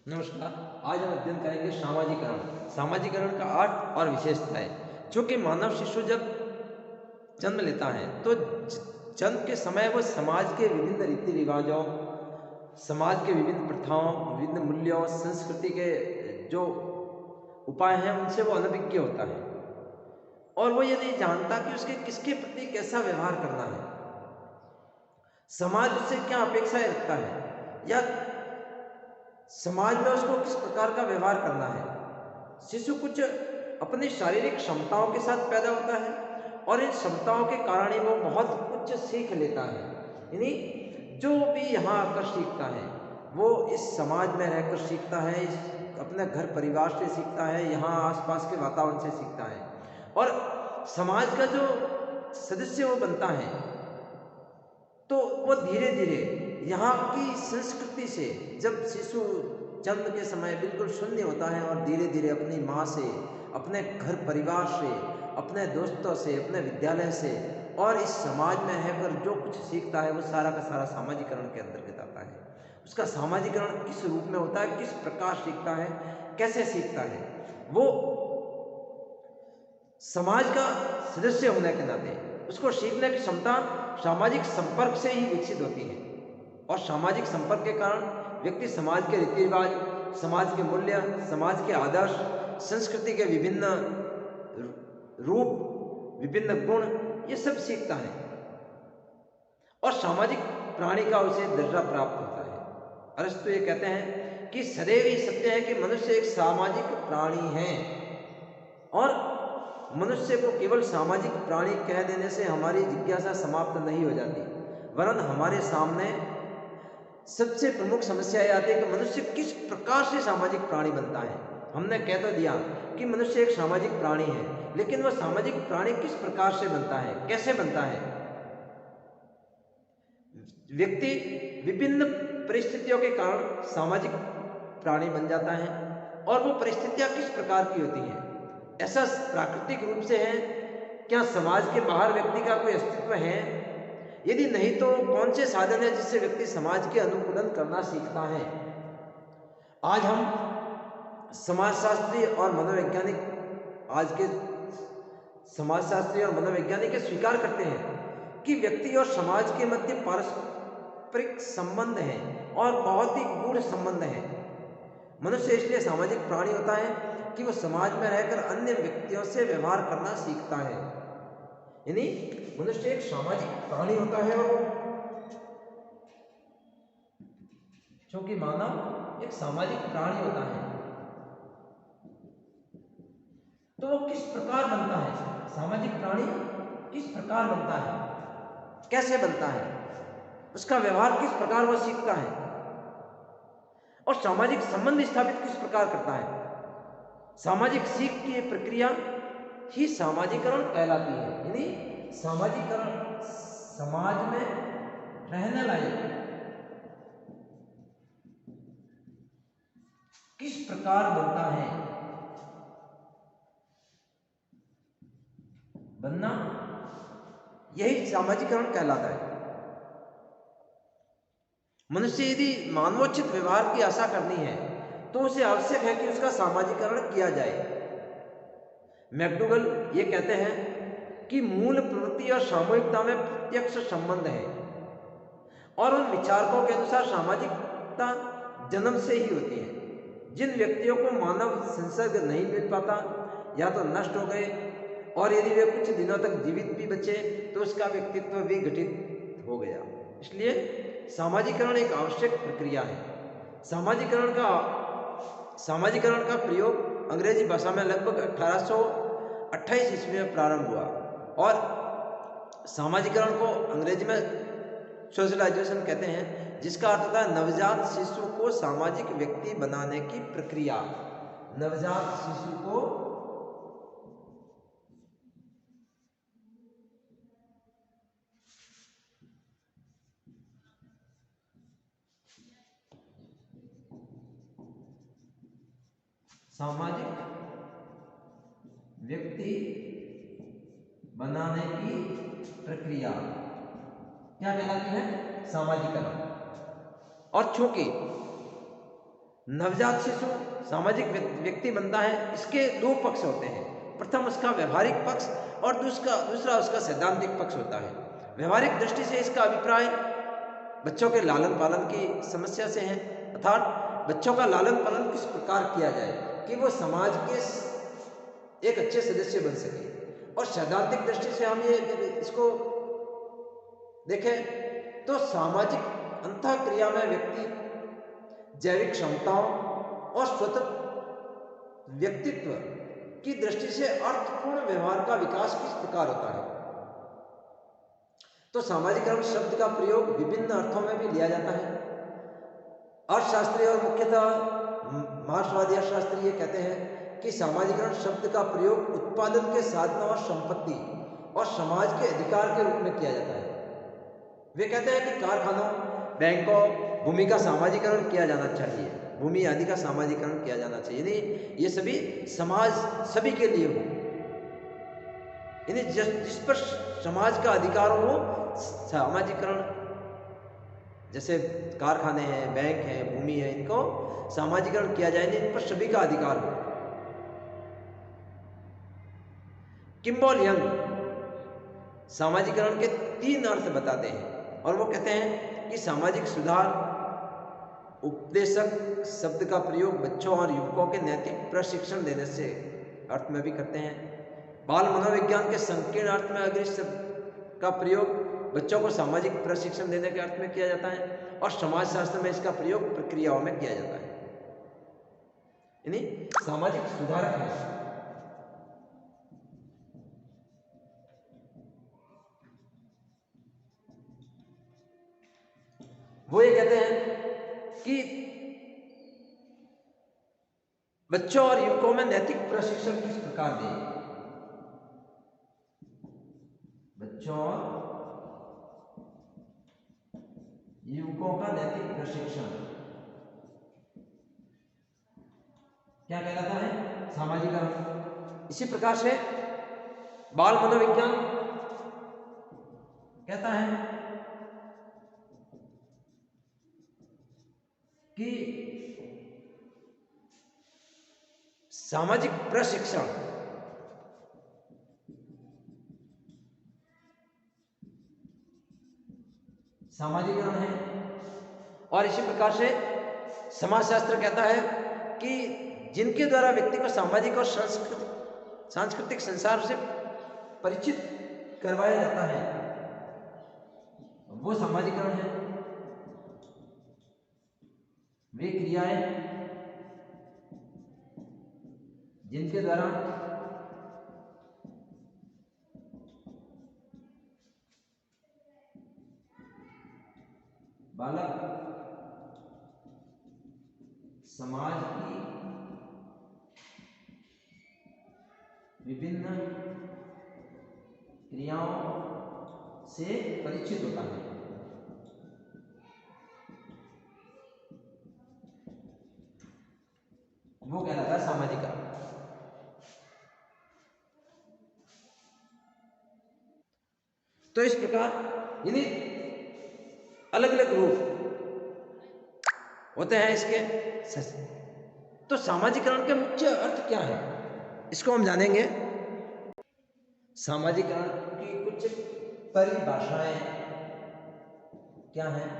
नमस्कार। आज हम अध्ययन करेंगे सामाजिकरण। सामाजिकरण का अर्थ और विशेषता है। जो कि मानव शिशु जब जन्म लेता है तो जन्म के समय वो समाज के विभिन्न रीति रिवाजों, समाज के विभिन्न प्रथाओं, विभिन्न मूल्यों, संस्कृति के जो उपाय हैं उनसे वो अनभिज्ञ होता है और वो ये नहीं जानता कि उसके किसके प्रति कैसा व्यवहार करना है, समाज उससे क्या अपेक्षाएं रखता है या समाज में उसको किस प्रकार का व्यवहार करना है। शिशु कुछ अपनी शारीरिक क्षमताओं के साथ पैदा होता है और इन क्षमताओं के कारण ही वो बहुत कुछ सीख लेता है। यानी जो भी यहाँ आकर सीखता है वो इस समाज में रहकर सीखता है, इस अपने घर परिवार से सीखता है, यहाँ आसपास के वातावरण से सीखता है और समाज का जो सदस्य वो बनता है तो वो धीरे धीरे यहाँ की संस्कृति से, जब शिशु जन्म के समय बिल्कुल शून्य होता है और धीरे धीरे अपनी माँ से, अपने घर परिवार से, अपने दोस्तों से, अपने विद्यालय से और इस समाज में रहकर जो कुछ सीखता है वो सारा का सारा सामाजिकरण के अंतर्गत आता है। उसका सामाजिकरण किस रूप में होता है, किस प्रकार सीखता है, कैसे सीखता है, वो समाज का सदस्य होने के नाते उसको सीखने की क्षमता सामाजिक संपर्क से ही विकसित होती है और सामाजिक संपर्क के कारण व्यक्ति समाज के रीति रिवाज, समाज के मूल्य, समाज के आदर्श, संस्कृति के विभिन्न रूप, विभिन्न गुण, ये सब सीखता है और सामाजिक प्राणी का उसे दर्जा प्राप्त होता है। अरस्तु ये कहते हैं कि सदैव ही सत्य है कि मनुष्य एक सामाजिक प्राणी है और मनुष्य को केवल सामाजिक प्राणी कह देने से हमारी जिज्ञासा समाप्त नहीं हो जाती, वरन हमारे सामने सबसे प्रमुख समस्या यह आती है कि मनुष्य किस प्रकार से सामाजिक प्राणी बनता है। हमने कह तो दिया कि मनुष्य एक सामाजिक प्राणी है, लेकिन वह सामाजिक प्राणी किस प्रकार से बनता है, कैसे बनता है। व्यक्ति विभिन्न परिस्थितियों के कारण सामाजिक प्राणी बन जाता है और वो परिस्थितियां किस प्रकार की होती हैं, ऐसा प्राकृतिक रूप से है, क्या समाज के बाहर व्यक्ति का कोई अस्तित्व है, यदि नहीं तो कौन से साधन है जिससे व्यक्ति समाज के अनुकूलन करना सीखता है। आज हम समाजशास्त्री और मनोवैज्ञानिक, आज के समाजशास्त्री और मनोवैज्ञानिक स्वीकार करते हैं कि व्यक्ति और समाज के मध्य पारस्परिक संबंध है और बहुत ही गूढ़ संबंध है। मनुष्य इसलिए सामाजिक प्राणी होता है कि वह समाज में रहकर अन्य व्यक्तियों से व्यवहार करना सीखता है। यानी मनुष्य एक सामाजिक प्राणी होता है और क्योंकि मानव एक सामाजिक प्राणी होता है तो वो किस प्रकार बनता है, सामाजिक प्राणी किस प्रकार बनता है, कैसे बनता है, उसका व्यवहार किस प्रकार वो सीखता है और सामाजिक संबंध स्थापित किस प्रकार करता है। सामाजिक सीख की प्रक्रिया ही सामाजिकरण कहलाती है। यानी सामाजिकरण समाज में रहने लायक किस प्रकार बनता है, बनना, यही सामाजिकरण कहलाता है। मनुष्य यदि मानवोचित व्यवहार की आशा करनी है तो उसे आवश्यक है कि उसका सामाजिकरण किया जाए। मैकडूगल ये कहते हैं कि मूल प्रवृत्ति और सामूहिकता में प्रत्यक्ष संबंध है और उन विचारकों के अनुसार सामाजिकता जन्म से ही होती है। जिन व्यक्तियों को मानव संसर्ग नहीं मिल पाता या तो नष्ट हो गए और यदि वे कुछ दिनों तक जीवित भी बचे तो उसका व्यक्तित्व भी घटित हो गया। इसलिए सामाजिकरण एक आवश्यक प्रक्रिया है। सामाजिकरण का प्रयोग अंग्रेजी भाषा में लगभग 1828 ईस्वी में प्रारंभ हुआ और सामाजिकरण को अंग्रेजी में सोशलाइजेशन कहते हैं, जिसका अर्थ होता है नवजात शिशु को सामाजिक व्यक्ति बनाने की प्रक्रिया। नवजात शिशु को सामाजिक व्यक्ति बनाने की प्रक्रिया क्या कहलाती है, सामाजिकरण। और चूंकि नवजात शिशु सामाजिक व्यक्ति बनता है, इसके दो पक्ष होते हैं। प्रथम उसका व्यवहारिक पक्ष और दूसरा उसका सैद्धांतिक पक्ष होता है। व्यवहारिक दृष्टि से इसका अभिप्राय बच्चों के लालन पालन की समस्या से है, अर्थात बच्चों का लालन पालन किस प्रकार किया जाए कि वो समाज के एक अच्छे सदस्य बन सके। और सैद्धांतिक दृष्टि से हम ये इसको देखें तो सामाजिक अंतःक्रिया में व्यक्ति जैविक क्षमताओं और स्वतंत्र व्यक्तित्व की दृष्टि से अर्थपूर्ण व्यवहार का विकास किस प्रकार होता है। तो सामाजिकरण शब्द का प्रयोग विभिन्न अर्थों में भी लिया जाता है। अर्थशास्त्री और मुख्यतः मार्क्सवादी अर्थशास्त्री ये कहते हैं कि सामाजिकरण शब्द का प्रयोग उत्पादन के साधनों और संपत्ति और समाज के अधिकार के रूप में किया जाता है। वे कहते हैं कि कारखानों, बैंकों, भूमि का सामाजिकरण किया जाना चाहिए, भूमि आदि का सामाजिकरण किया जाना चाहिए, यानी ये सभी समाज सभी के लिए हो, यानी जिस पर समाज का अधिकार हो वो सामाजिकरण, जैसे कारखाने हैं, बैंक हैं, भूमि है, इनको सामाजिकरण किया जाए, इन पर सभी का अधिकार हो। किम्बॉल यंग सामाजिकरण के 3 अर्थ बताते हैं और वो कहते हैं कि सामाजिक सुधार उपदेशक शब्द का प्रयोग बच्चों और युवकों के नैतिक प्रशिक्षण देने से अर्थ में भी करते हैं। बाल मनोविज्ञान के संकीर्ण अर्थ में अगर इस शब्द का प्रयोग बच्चों को सामाजिक प्रशिक्षण देने के अर्थ में किया जाता है और समाजशास्त्र में इसका प्रयोग प्रक्रियाओं में किया जाता है, यानी सामाजिक सुधारक है। वो ये कहते हैं कि बच्चों और युवकों में नैतिक प्रशिक्षण किस प्रकार दें। बच्चों और युवकों का नैतिक प्रशिक्षण क्या कहलाता है? सामाजिकरण। इसी प्रकार से बाल मनोविज्ञान कहता है कि सामाजिक प्रशिक्षण सामाजिकरण है। और इसी प्रकार से समाजशास्त्र कहता है कि जिनके द्वारा व्यक्ति को सामाजिक और सांस्कृतिक संसार से परिचित करवाया जाता है वो सामाजिकरण है। वे क्रियाएं जिनके द्वारा बालक समाज की विभिन्न क्रियाओं से परिचित होता है। वो कहलाता है सामाजिकरण। तो इस प्रकार यानी अलग अलग रूप होते हैं इसके। तो सामाजिकरण के मुख्य अर्थ क्या है इसको हम जानेंगे। सामाजिकरण की कुछ परिभाषाएं क्या हैं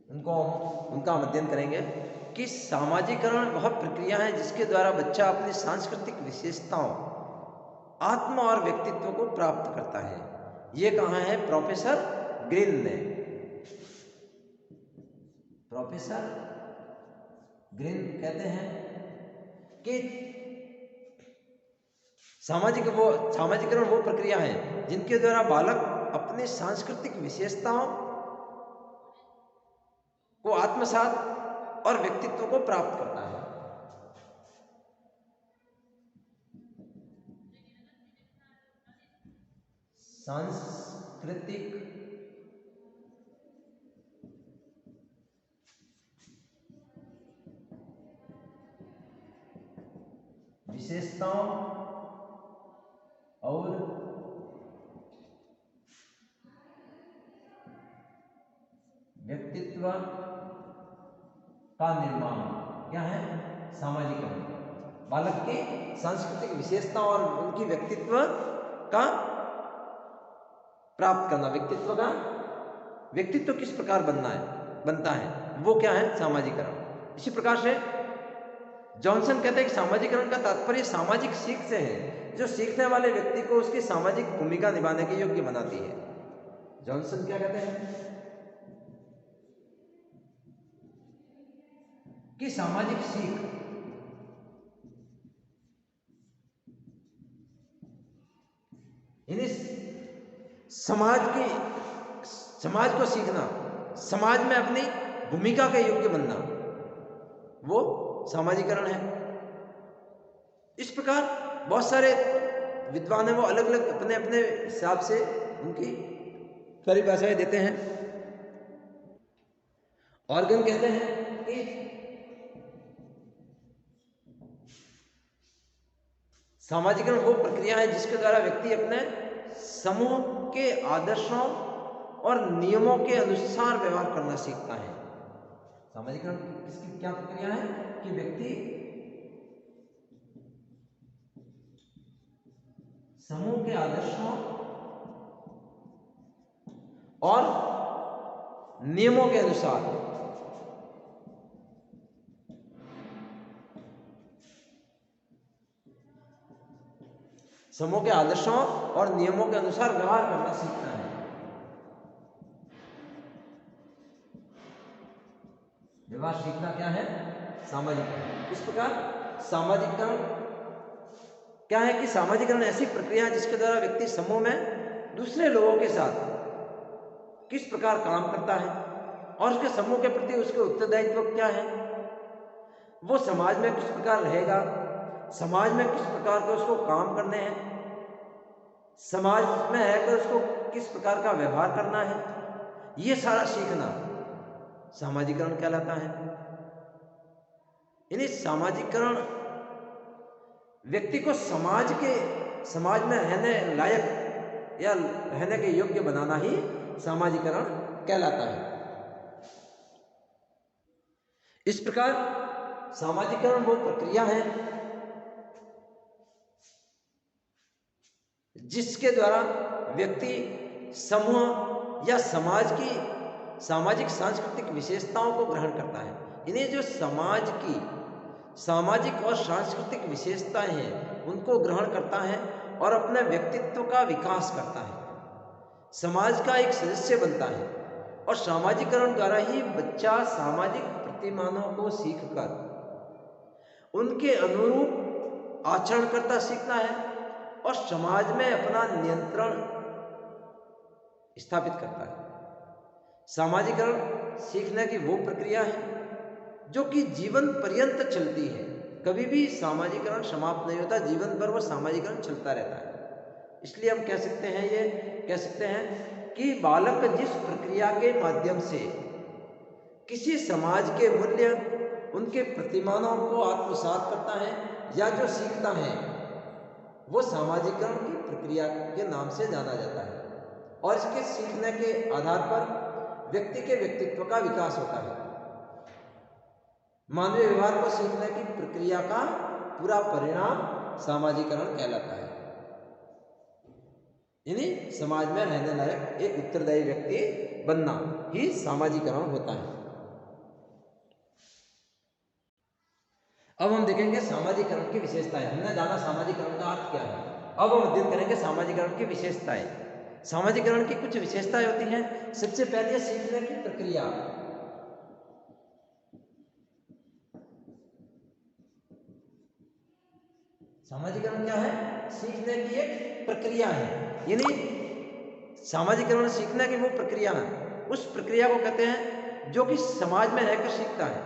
उनका हम अध्ययन करेंगे कि सामाजिकरण वह प्रक्रिया है जिसके द्वारा बच्चा अपनी सांस्कृतिक विशेषताओं, आत्म और व्यक्तित्व को प्राप्त करता है। ये कहा है प्रोफेसर ग्रीन ने। प्रोफेसर ग्रीन कहते हैं कि सामाजिकरण वो प्रक्रिया है जिनके द्वारा बालक अपने सांस्कृतिक विशेषताओं को आत्मसात और व्यक्तित्व को प्राप्त करता है। सांस्कृतिक विशेषताओं और व्यक्तित्व का निर्माण क्या है? सामाजिकरण। बालक की सांस्कृतिक विशेषता और उनकी व्यक्तित्व का प्राप्त करना, व्यक्तित्व किस प्रकार बनता है, वो क्या है? सामाजिकरण। इसी प्रकार से जॉनसन कहते हैं कि सामाजिकरण का तात्पर्य सामाजिक सीख से है, जो सीखने वाले व्यक्ति को उसकी सामाजिक भूमिका निभाने के योग्य बनाती है। जॉनसन क्या कहते हैं कि सामाजिक सीख यानी समाज को सीखना, समाज में अपनी भूमिका के योग्य बनना, वो सामाजिकरण है। इस प्रकार बहुत सारे विद्वान हैं, वो अलग अलग अपने अपने हिसाब से उनकी परिभाषाएं देते हैं। ऑर्गन कहते हैं कि सामाजिकरण वो प्रक्रिया है जिसके द्वारा व्यक्ति अपने समूह के आदर्शों और नियमों के अनुसार व्यवहार करना सीखता है। सामाजिकरण किसकी क्या प्रक्रिया है कि व्यक्ति समूह के आदर्शों और नियमों के अनुसार व्यवहार करना सीखता है। व्यवहार सीखना क्या है? सामाजिकरण। इस प्रकार सामाजिकरण क्या है कि सामाजिकरण ऐसी प्रक्रिया है जिसके द्वारा व्यक्ति समूह में दूसरे लोगों के साथ किस प्रकार काम करता है और उसके समूह के प्रति उसके उत्तरदायित्व क्या है, वो समाज में किस प्रकार रहेगा, समाज में किस प्रकार के उसको काम करने हैं, समाज में रहकर उसको किस प्रकार का व्यवहार करना है, ये सारा सीखना सामाजिकरण कहलाता है। यानी सामाजिकरण व्यक्ति को समाज में रहने लायक या रहने के योग्य बनाना ही सामाजिकरण कहलाता है। इस प्रकार सामाजिकरण वो प्रक्रिया है जिसके द्वारा व्यक्ति समूह या समाज की सामाजिक सांस्कृतिक विशेषताओं को ग्रहण करता है। इन्हें जो समाज की सामाजिक और सांस्कृतिक विशेषताएं हैं उनको ग्रहण करता है और अपने व्यक्तित्व का विकास करता है, समाज का एक सदस्य बनता है। और सामाजिकरण द्वारा ही बच्चा सामाजिक प्रतिमानों को सीखकर उनके अनुरूप आचरण करता सीखता है और समाज में अपना नियंत्रण स्थापित करता है। सामाजिकरण सीखने की वो प्रक्रिया है जो कि जीवन पर्यंत चलती है, कभी भी सामाजिकरण समाप्त नहीं होता, जीवन भर वो सामाजिकरण चलता रहता है। इसलिए हम कह सकते हैं कि बालक जिस प्रक्रिया के माध्यम से किसी समाज के मूल्य, उनके प्रतिमानों को आत्मसात करता है या जो सीखता है, वो सामाजिकरण की प्रक्रिया के नाम से जाना जाता है। और इसके सीखने के आधार पर व्यक्ति के व्यक्तित्व का विकास होता है। मानवीय व्यवहार को सीखने की प्रक्रिया का पूरा परिणाम सामाजिकरण कहलाता है। यानी समाज में रहने लायक एक उत्तरदायी व्यक्ति बनना ही सामाजिकरण होता है। अब हम देखेंगे सामाजिकरण की विशेषताएं। हमने जाना सामाजिकरण का अर्थ क्या है, अब हम अध्ययन करेंगे सामाजिकरण की विशेषताएं। सामाजिकरण की कुछ विशेषताएं होती हैं। सबसे पहले सीखने की प्रक्रिया। सामाजिकरण क्या है? सीखने की एक प्रक्रिया है। यानी सामाजिकरण सीखने की वो प्रक्रिया है, उस प्रक्रिया को कहते हैं जो कि समाज में रहकर सीखता है।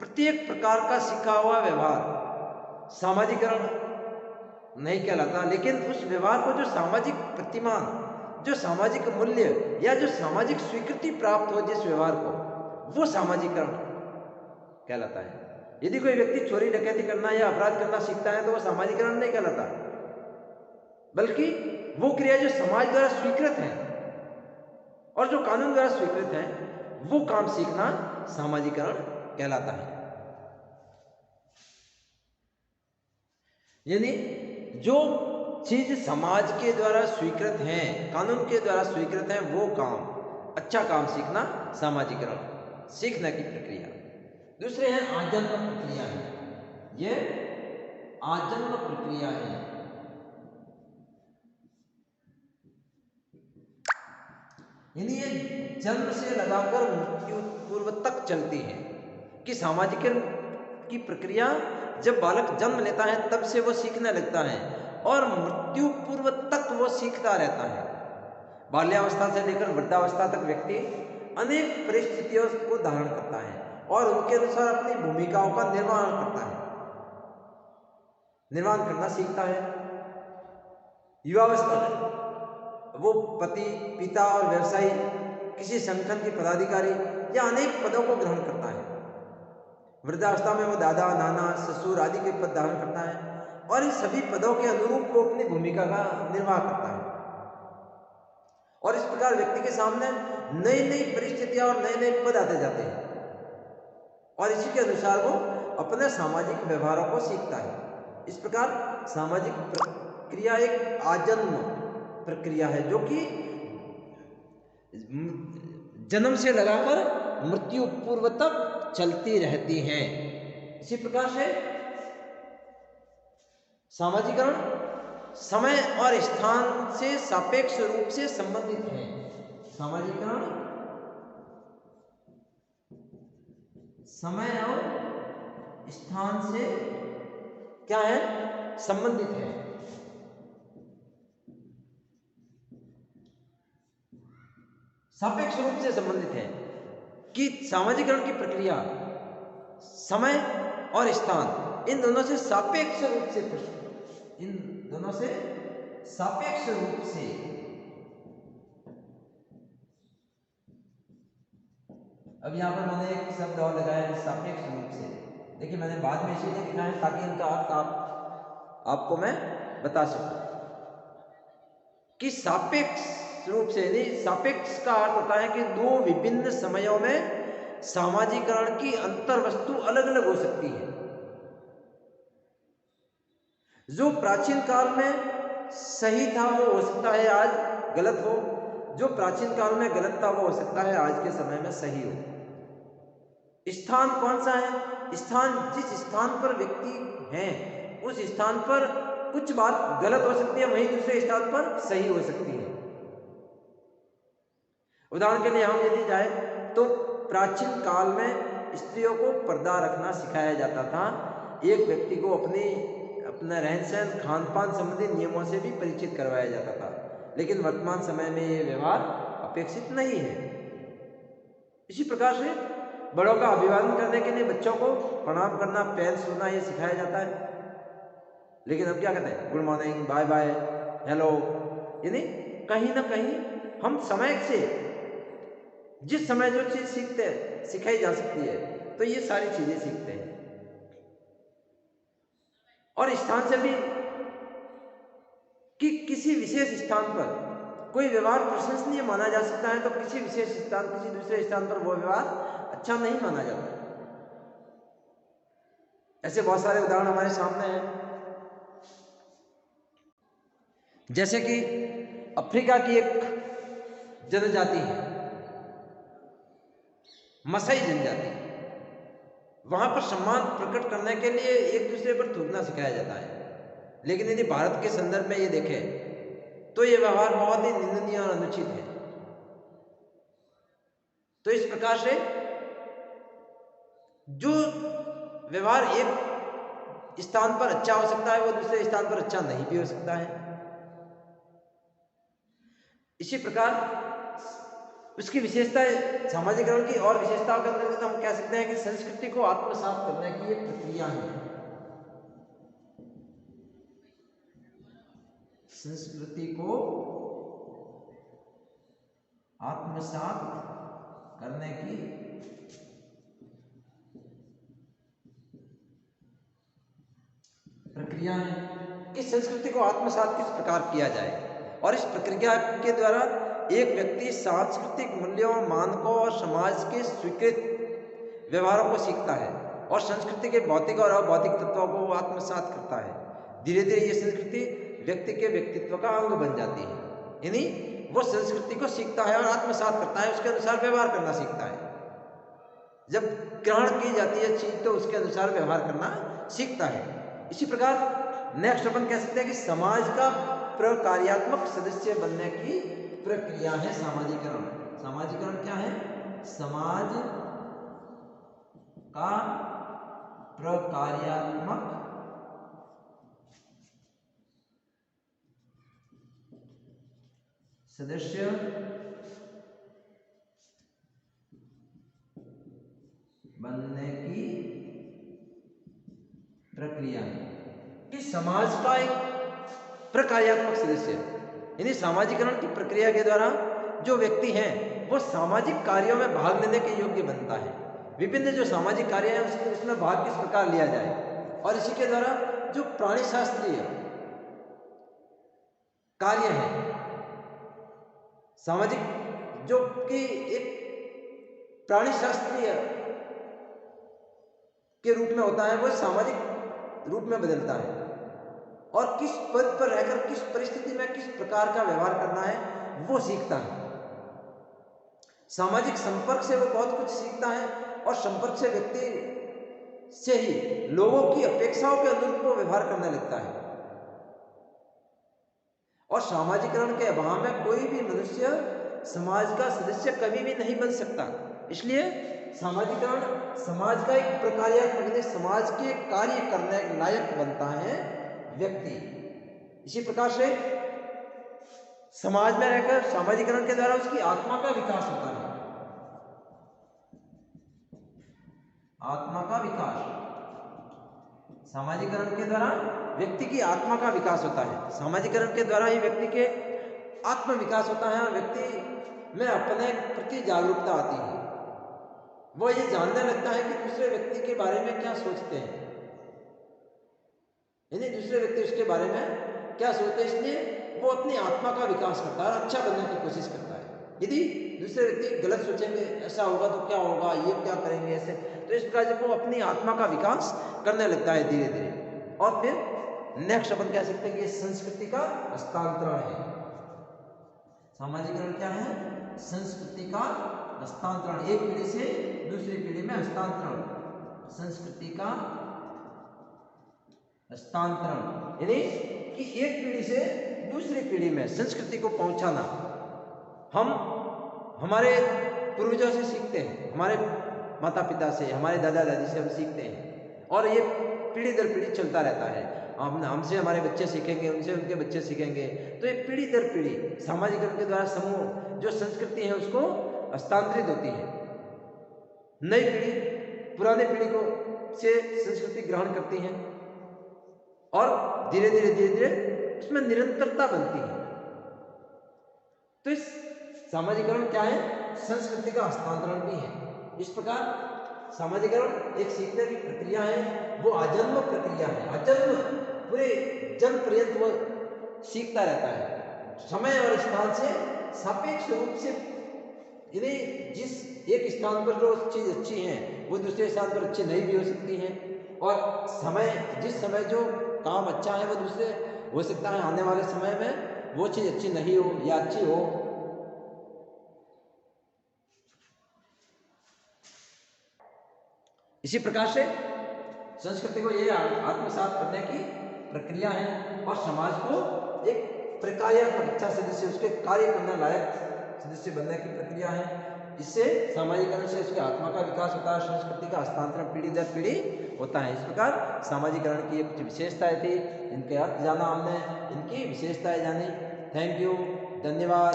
प्रत्येक प्रकार का सीखा हुआ व्यवहार सामाजिकरण नहीं कहलाता, लेकिन उस व्यवहार को जो सामाजिक प्रतिमान, जो सामाजिक मूल्य या जो सामाजिक स्वीकृति प्राप्त हो जिस व्यवहार को, वो सामाजिकरण कहलाता है। यदि कोई व्यक्ति चोरी डकैती करना या अपराध करना सीखता है तो वो सामाजिकरण नहीं कहलाता, बल्कि वो क्रिया जो समाज द्वारा स्वीकृत है और जो कानून द्वारा स्वीकृत है, वो काम सीखना सामाजिकरण कहलाता है। यानी जो चीज समाज के द्वारा स्वीकृत है, कानून के द्वारा स्वीकृत है, वो काम, अच्छा काम सीखना सामाजिकरण, सीखने की प्रक्रिया। दूसरे हैं आजन्म प्रक्रिया है, ये आजन्म प्रक्रिया है। यानी ये जन्म से लगाकर मृत्यु पूर्व तक चलती है कि सामाजिकरण की प्रक्रिया जब बालक जन्म लेता है तब से वो सीखने लगता है और मृत्यु पूर्व तक वो सीखता रहता है। बाल्यावस्था से लेकर वृद्धावस्था तक व्यक्ति अनेक परिस्थितियों को धारण करता है और उनके अनुसार अपनी भूमिकाओं का निर्वहन करता है, निर्वहन करना सीखता है। युवावस्था में वो पति, पिता और व्यवसायी, किसी संगठन के पदाधिकारी या अनेक पदों को ग्रहण करता है। वृद्धावस्था में वो दादा, नाना, ससुर आदि के पद धारण करता है और इन सभी पदों के अनुरूप वो अपनी भूमिका का निर्वाह करता है। और इस प्रकार व्यक्ति के सामने नई नई परिस्थितियां और नए नए पद आते जाते हैं और इसी के अनुसार वो अपने सामाजिक व्यवहारों को सीखता है। इस प्रकार सामाजिक प्रक्रिया एक आजन्म प्रक्रिया है जो कि जन्म से लगाकर मृत्यु पूर्व तक चलती रहती है। इसी प्रकार से सामाजिकरण समय और स्थान से सापेक्ष रूप से संबंधित है। सामाजिकरण समय और स्थान से क्या है? संबंधित है। सापेक्ष रूप से संबंधित है कि सामाजिकरण की प्रक्रिया समय और स्थान इन दोनों से सापेक्ष रूप से अब यहां पर मैंने एक शब्द और लगाया है सापेक्ष रूप से। देखिए मैंने बाद में इसीलिए लिखा है ताकि इनका अर्थ आपको मैं बता सकूं कि सापेक्ष रूप से, यानी सापेक्ष का अर्थ होता है कि दो विभिन्न समयों में सामाजिकरण की अंतर वस्तु अलग अलग हो सकती है। जो प्राचीन काल में सही था वो हो सकता है आज गलत हो, जो प्राचीन काल में गलत था वो हो सकता है आज के समय में सही हो। स्थान कौन सा है? स्थान, जिस स्थान पर व्यक्ति है उस स्थान पर कुछ बात गलत हो सकती है, वहीं दूसरे स्थान पर सही हो सकती है। उदाहरण के लिए हम यदि जाए तो प्राचीन काल में स्त्रियों को पर्दा रखना सिखाया जाता था। एक व्यक्ति को अपना रहन सहन, खान पान संबंधी नियमों से भी परिचित करवाया जाता था, लेकिन वर्तमान समय में ये व्यवहार अपेक्षित नहीं है। इसी प्रकार से बड़ों का अभिवादन करने के लिए बच्चों को प्रणाम करना, पैर छूना ये सिखाया जाता है, लेकिन अब क्या कहते हैं? Good morning, bye bye, hello. यानी कहीं ना कहीं हम समय से, जिस समय जो चीज सीखते हैं सिखाई जा सकती है, तो ये सारी चीजें सीखते हैं। और स्थान से भी कि किसी विशेष स्थान पर कोई व्यवहार प्रशंसनीय माना जा सकता है तो किसी विशेष स्थान, किसी दूसरे स्थान पर वो व्यवहार अच्छा नहीं माना जाता। ऐसे बहुत सारे उदाहरण हमारे सामने हैं। जैसे कि अफ्रीका की एक जनजाति है, मसाई जनजाति। वहां पर सम्मान प्रकट करने के लिए एक दूसरे पर थूकना सिखाया जाता है, लेकिन यदि भारत के संदर्भ में ये देखें तो ये व्यवहार बहुत ही निंदनीय और अनुचित है। तो इस प्रकार से जो व्यवहार एक स्थान पर अच्छा हो सकता है वो दूसरे स्थान पर अच्छा नहीं भी हो सकता है। इसी प्रकार उसकी विशेषताएं, सामाजिकरण की और विशेषताओं के अंतर्गत हम कह सकते हैं कि संस्कृति को आत्मसात करने की एक प्रक्रिया है। संस्कृति को आत्मसात करने की प्रक्रिया है कि संस्कृति को आत्मसात किस प्रकार किया जाए, और इस प्रक्रिया के द्वारा एक व्यक्ति सांस्कृतिक मूल्यों, मानकों और समाज के स्वीकृत व्यवहारों को सीखता है और संस्कृति के भौतिक और अभौतिक तत्वों को वो आत्मसात करता है। धीरे धीरे ये संस्कृति व्यक्ति के व्यक्तित्व का अंग बन जाती है, यानी वो संस्कृति को सीखता है और आत्मसात करता है, उसके अनुसार व्यवहार करना सीखता है। जब ग्रहण की जाती है चीज तो उसके अनुसार व्यवहार करना सीखता है। इसी प्रकार नेक्स्ट अपन कह सकते हैं कि समाज का प्रकार्यात्मक सदस्य बनने की प्रक्रिया है सामाजिकरण। सामाजिकरण क्या है? समाज का प्रकार्यात्मक सदस्य बनने की प्रक्रिया है कि समाज का एक प्रकार्यात्मक सदस्य, यानी सामाजिकरण की प्रक्रिया के द्वारा जो व्यक्ति है वो सामाजिक कार्यों में भाग लेने के योग्य बनता है। विभिन्न जो सामाजिक कार्य हैं उसमें भाग किस प्रकार लिया जाए, और इसी के द्वारा जो प्राणी शास्त्रीय कार्य है सामाजिक, जो कि एक प्राणी शास्त्रीय के रूप में होता है, वो सामाजिक रूप में बदलता है और किस पद पर रहकर किस परिस्थिति में किस प्रकार का व्यवहार करना है वो सीखता है। सामाजिक संपर्क से वो बहुत कुछ सीखता है और संपर्क से व्यक्ति से ही लोगों की अपेक्षाओं के अनुरूप वो व्यवहार करने लगता है। और सामाजिकरण के अभाव में कोई भी मनुष्य समाज का सदस्य कभी भी नहीं बन सकता। इसलिए सामाजिकरण समाज का एक प्रकार्यात्मक, समाज के कार्य करने लायक बनता है व्यक्ति। इसी प्रकार से समाज में रहकर सामाजिकरण के द्वारा उसकी आत्मा का विकास होता है। आत्मा का विकास, सामाजिकरण के द्वारा व्यक्ति की आत्मा का विकास होता है। सामाजिकरण के द्वारा ही व्यक्ति के आत्म विकास होता है और व्यक्ति में अपने प्रति जागरूकता आती है। वो ये जानने लगता है कि दूसरे व्यक्ति के बारे में क्या सोचते हैं, यानी दूसरे व्यक्ति उसके बारे में क्या सोचते हैं, इसलिए वो अपनी आत्मा का विकास करता है और अच्छा बनने की कोशिश करता है। यदि दूसरे व्यक्ति गलत सोचेंगे, ऐसा होगा तो क्या होगा, ये क्या करेंगे ऐसे, तो इस प्रकार से वो अपनी आत्मा का विकास करने लगता है धीरे धीरे। और फिर नेक्स्ट अपन कह सकते हैं कि संस्कृति का हस्तांतरण है। सामाजिकरण क्या है? संस्कृति का हस्तांतरण, एक पीढ़ी से दूसरी पीढ़ी में हस्तांतरण, संस्कृति का हस्तांतरण, यानी कि एक पीढ़ी से दूसरी पीढ़ी में संस्कृति को पहुंचाना। हम हमारे पूर्वजों से सीखते हैं, हमारे माता पिता से, हमारे दादा दादी से हम सीखते हैं और ये पीढ़ी दर पीढ़ी चलता रहता है। हमसे हमारे बच्चे सीखेंगे, उनसे उनके बच्चे सीखेंगे, तो ये पीढ़ी दर पीढ़ी सामाजिकरण के द्वारा समूह जो संस्कृति है उसको हस्तांतरित होती है। नई पीढ़ी पुराने पीढ़ी को से संस्कृति ग्रहण करती है और धीरे धीरे उसमें निरंतरता बनती है। तो इस सामाजिकरण क्या है? संस्कृति का हस्तांतरण भी है। इस प्रकार सामाजिकरण एक सीखने की प्रक्रिया है, वो आजन्म प्रक्रिया है। आजन्म पूरे जन्म पर्यंत वो सीखता रहता है, समय और स्थान से सापेक्ष रूप से, यानी जिस एक स्थान पर जो चीज अच्छी है वो दूसरे स्थान पर अच्छी नहीं भी हो सकती है, और जिस समय जो काम अच्छा है वो दूसरे हो सकता है आने वाले समय में वो चीज अच्छी नहीं हो या अच्छी हो। इसी प्रकार से संस्कृति को ये आत्मसात करने की प्रक्रिया है और समाज को एक प्रकार्यात्मक अच्छा सदस्य, उसके कार्य करने लायक सदस्य बनने की प्रक्रिया है। इससे सामाजिकरण से उसके आत्मा का विकास होता है, संस्कृति का हस्तांतरण पीढ़ी दर पीढ़ी होता है। इस प्रकार सामाजिकरण की कुछ विशेषताएं थी, इनके अर्थ जाना हमने, इनकी विशेषताएं जानी। थैंक यू, धन्यवाद।